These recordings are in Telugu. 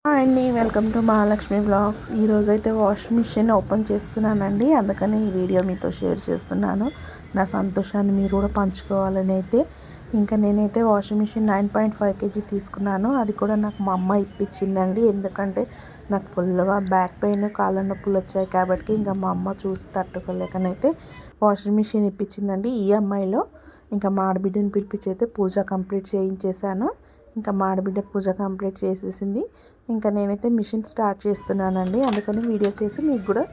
హాయ్ అండి, వెల్కమ్ టు మహాలక్ష్మి వ్లాగ్స్. ఈరోజైతే వాషింగ్ మిషన్ ఓపెన్ చేస్తున్నానండి. అందుకని ఈ వీడియో మీతో షేర్ చేస్తున్నాను. నా సంతోషాన్ని మీరు కూడా పంచుకోవాలని అయితే ఇంకా నేనైతే వాషింగ్ మిషన్ 9.5 kg తీసుకున్నాను. అది కూడా నాకు మా అమ్మ ఇప్పించిందండి. ఎందుకంటే నాకు ఫుల్గా బ్యాక్ పెయిన్, కాళ్ళ నొప్పులు వచ్చాయి కాబట్టి ఇంకా మా అమ్మ చూసి తట్టుకోలేకనైతే వాషింగ్ మిషన్ ఇప్పించిందండి ఈఎంఐలో. ఇంకా మా ఆడబిడ్డని పిలిపించి అయితే పూజ కంప్లీట్ చేయించేసాను. ఇంకా మా ఆడబిడ్డ పూజ కంప్లీట్ చేసేసింది. ఇంకా నేనైతే మిషన్ స్టార్ట్ చేస్తున్నానండి. అందుకని వీడియో చేసి మీకు కూడా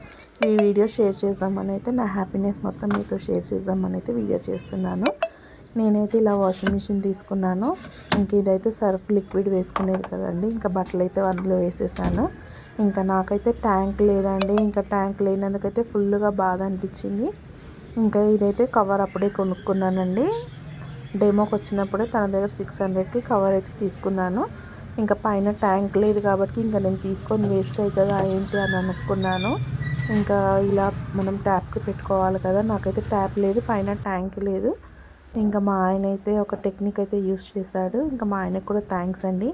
ఈ వీడియో షేర్ చేద్దామని అయితే, నా హ్యాపీనెస్ మొత్తం మీతో షేర్ చేద్దామని అయితే వీడియో చేస్తున్నాను. నేనైతే ఇలా వాషింగ్ మిషన్ తీసుకున్నాను. ఇంక ఇదైతే సర్ఫ్ లిక్విడ్ వేసుకునేది కదండి. ఇంకా బట్టలు అయితే అందులో వేసేసాను. ఇంకా నాకైతే ట్యాంక్ లేదండి. ఇంకా ట్యాంక్ లేనందుకైతే ఫుల్గా బాధ అనిపించింది. ఇంకా ఇదైతే కవర్ అప్పుడే కొనుక్కున్నానండి. డెమోకి వచ్చినప్పుడే తన దగ్గర 600కి కవర్ అయితే తీసుకున్నాను. ఇంకా పైన ట్యాంక్ లేదు కాబట్టి ఇంకా నేను తీసుకొని వేస్ట్ అవుతుందా ఏంటి అని అనుకున్నాను. ఇంకా ఇలా మనం ట్యాప్కి పెట్టుకోవాలి కదా, నాకైతే ట్యాప్ లేదు, పైన ట్యాంక్ లేదు. ఇంకా మా ఆయన అయితే ఒక టెక్నిక్ అయితే యూస్ చేశాడు. ఇంకా మా ఆయనకు కూడా థ్యాంక్స్ అండి.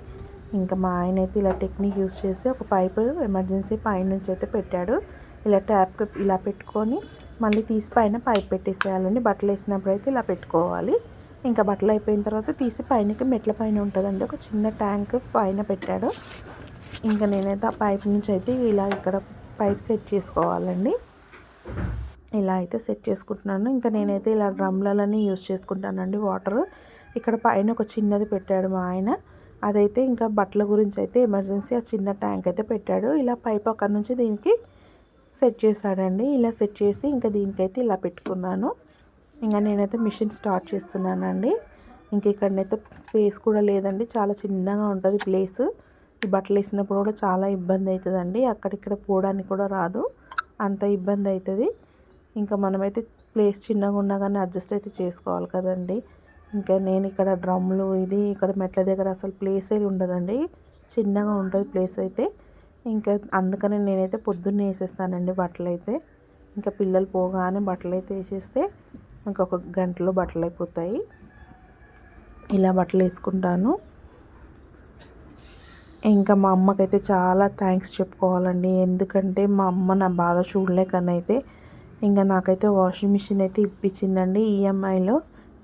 ఇంకా మా ఆయన అయితే ఇలా టెక్నిక్ యూస్ చేసి ఒక పైపు ఎమర్జెన్సీ పైన నుంచి అయితే పెట్టాడు. ఇలా ట్యాప్కి ఇలా పెట్టుకొని మళ్ళీ తీసి పైన పైప్ పెట్టేసేయాలండి. బట్టలు వేసినప్పుడు అయితే ఇలా పెట్టుకోవాలి. ఇంకా బట్టలు అయిపోయిన తర్వాత తీసి పైనకి మెట్ల పైన ఉంటుందండి ఒక చిన్న ట్యాంక్ పైన పెట్టాడు. ఇంకా నేనైతే ఆ పైప్ నుంచి అయితే ఇలా ఇక్కడ పైప్ సెట్ చేసుకోవాలండి. ఇలా అయితే సెట్ చేసుకుంటున్నాను. ఇంకా నేనైతే ఇలా డ్రమ్లన్నీ యూస్ చేసుకుంటానండి వాటర్. ఇక్కడ పైన ఒక చిన్నది పెట్టాడు మా ఆయన. అదైతే ఇంకా బట్టల గురించి అయితే ఎమర్జెన్సీ ఆ చిన్న ట్యాంక్ అయితే పెట్టాడు. ఇలా పైప్ అక్కడ నుంచి దీనికి సెట్ చేశాడండి. ఇలా సెట్ చేసి ఇంకా దీనికైతే ఇలా పెట్టుకున్నాను. ఇంకా నేనైతే మిషన్ స్టార్ట్ చేస్తున్నానండి. ఇంక ఇక్కడనైతే స్పేస్ కూడా లేదండి, చాలా చిన్నగా ఉంటుంది ప్లేస్. ఈ బట్టలు వేసినప్పుడు కూడా చాలా ఇబ్బంది అవుతుందండి. అక్కడిక్కడ పోవడానికి కూడా రాదు, అంత ఇబ్బంది అవుతుంది. ఇంకా మనమైతే ప్లేస్ చిన్నగా ఉన్నా కానీ అడ్జస్ట్ అయితే చేసుకోవాలి కదండి. ఇంకా నేను ఇక్కడ డ్రమ్లు ఇది ఇక్కడ మెట్ల దగ్గర అసలు ప్లేసే ఉండదండి, చిన్నగా ఉంటుంది ప్లేస్ అయితే. ఇంకా అందుకని నేనైతే పొద్దున్నే వేసేస్తానండి బట్టలు అయితే. ఇంకా పిల్లలు పోగానే బట్టలు అయితే వేసేస్తే ఇంకొక గంటలో బట్టలు అయిపోతాయి. ఇలా బట్టలు వేసుకుంటాను. ఇంకా మా అమ్మకైతే చాలా థ్యాంక్స్ చెప్పుకోవాలండి. ఎందుకంటే మా అమ్మ నా బాధ చూడలేకనైతే ఇంకా నాకైతే వాషింగ్ మిషన్ అయితే ఇప్పించిందండి. ఈఎంఐలో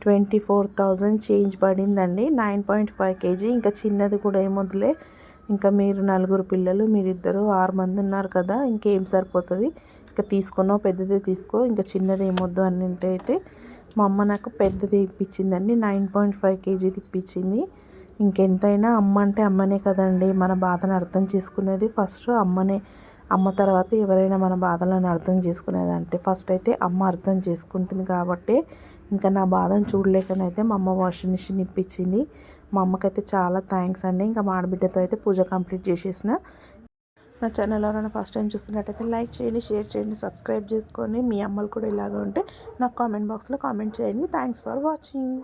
24,000 చేంజ్ పడిందండి. 9.5 kg. ఇంకా చిన్నది కూడా ఏమొద్దులే, ఇంకా మీరు నలుగురు పిల్లలు, మీరిద్దరు 6 మంది ఉన్నారు కదా, ఇంకేం సరిపోతుంది. ఇంకా తీసుకున్నావు పెద్దదే తీసుకో, ఇంకా చిన్నది ఏమొద్దు అని అయితే మా అమ్మ నాకు పెద్దది ఇప్పించిందండి. 9.5 kg ఇప్పించింది. ఇంకెంతైనా అమ్మ అంటే అమ్మనే కదండి. మన బాధను అర్థం చేసుకునేది ఫస్ట్ అమ్మనే. అమ్మ తర్వాత ఎవరైనా మన బాధలను అర్థం చేసుకునేది అంటే ఫస్ట్ అయితే అమ్మ అర్థం చేసుకుంటుంది. కాబట్టి ఇంకా నా బాధను చూడలేకనైతే మా అమ్మ వాషింగ్ మిషన్ ఇప్పించింది. మా అమ్మకైతే చాలా థ్యాంక్స్ అండి. ఇంకా మా ఆడబిడ్డతో అయితే పూజ కంప్లీట్ చేసేసిన. నా ఛానల్ ఎవరైనా ఫస్ట్ టైం చూస్తున్నట్టయితే లైక్ చేయండి, షేర్ చేయండి, సబ్స్క్రైబ్ చేసుకొని మీ అమ్మలు కూడా ఇలాగ ఉంటే నాకు కామెంట్ బాక్స్లో కామెంట్ చేయండి. Thanks for watching.